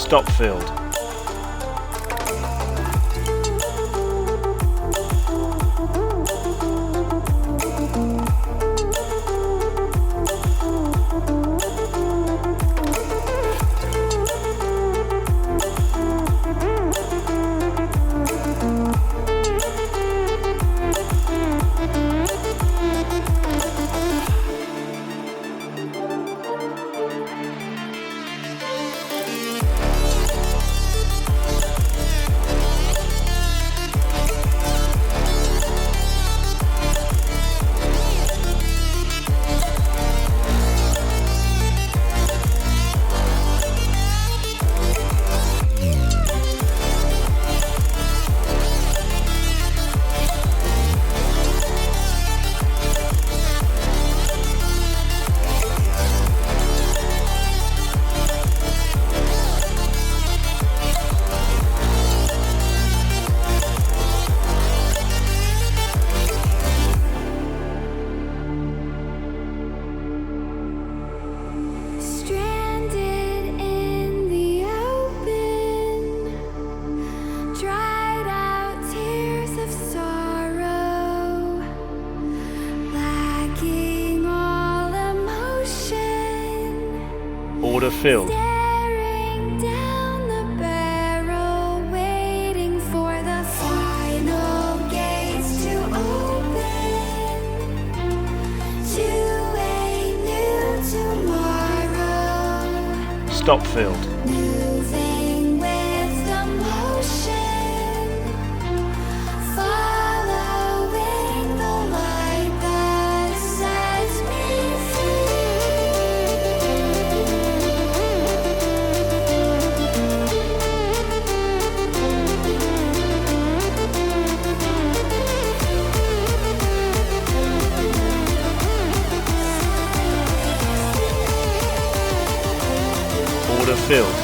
Stop field. Order filled. Staring down the barrel, waiting for the final gates to open to a new tomorrow. Stop field. Moving with the motion, following the light that sets me Order filled.